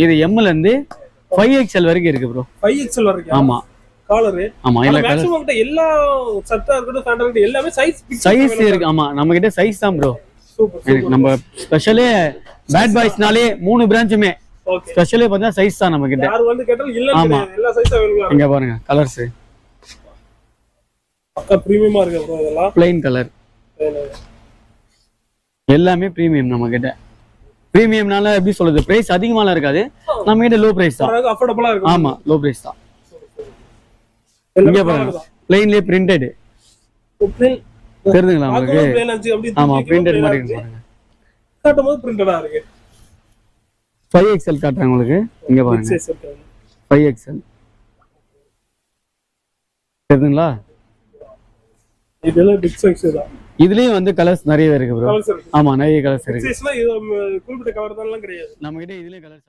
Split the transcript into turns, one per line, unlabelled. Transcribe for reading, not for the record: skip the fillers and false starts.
இது எம்ல இருந்து 5XL வரைக்கும் இருக்கு ப்ரோ.
5XL வரைக்கும்.
ஆமா.
காலர்.
ஆமா எல்லா கலர்.
மேக்ஸிமம் கிட்ட எல்லா சட்டா இருக்கட்டும் ஃபேண்டா இருக்கட்டும் எல்லாமே
சைஸ் இருக்கு. ஆமா நம்ம கிட்ட சைஸ் தான் ப்ரோ.
சூப்பர்.
நம்ம ஸ்பெஷலே பேட் பாய்ஸ்னாலே 3 பிரான்ச்சுமே ஸ்பெஷலே பார்த்தா சைஸ் தான் நம்ம கிட்ட.
யார் வந்து கேட்டாலும் இல்ல எல்லா சைஸ் அவேலபிளா
இங்க பாருங்க கலர்ஸ்.
பக்கா பிரீமியமா இருக்கு ப்ரோ இதெல்லாம்.
Plain colour. எல்லாமே பிரீமியம் நம்ம கிட்ட. பிரீமியம்னால எப்படி சொல்றது பிரைஸ் அதிகமாலாம் இருக்காது. நம்ம கிட்ட லோ பிரைஸ் தான்.
அஃபோர்டபிளா இருக்கு.
ஆமா லோ பிரைஸ் தான். இங்க பாருங்க ப்ளைன்லயே பிரிண்டட். தெரியுதுங்களா உங்களுக்கு? ஆமா பிரிண்டட் மாதிரி இருக்கு பாருங்க.
காட்டும்போது பிரிண்டடா இருக்கு.
5XL காட்டுறேன் உங்களுக்கு. இங்க பாருங்க 5XL. தெரியுதுங்களா?
இதெல்லாம் பிக் சைஸ் தான்.
இதுலயும் வந்து கலர்ஸ் நிறைய இருக்கு ப்ரோ. ஆமா நிறைய கலர்ஸ் இருக்கு.
சைஸ்னா இது குறிப்பிட்ட கலர் தான்லாம் கிடையாது.
நம்ம கிட்ட இதுலயே கலர்ஸ்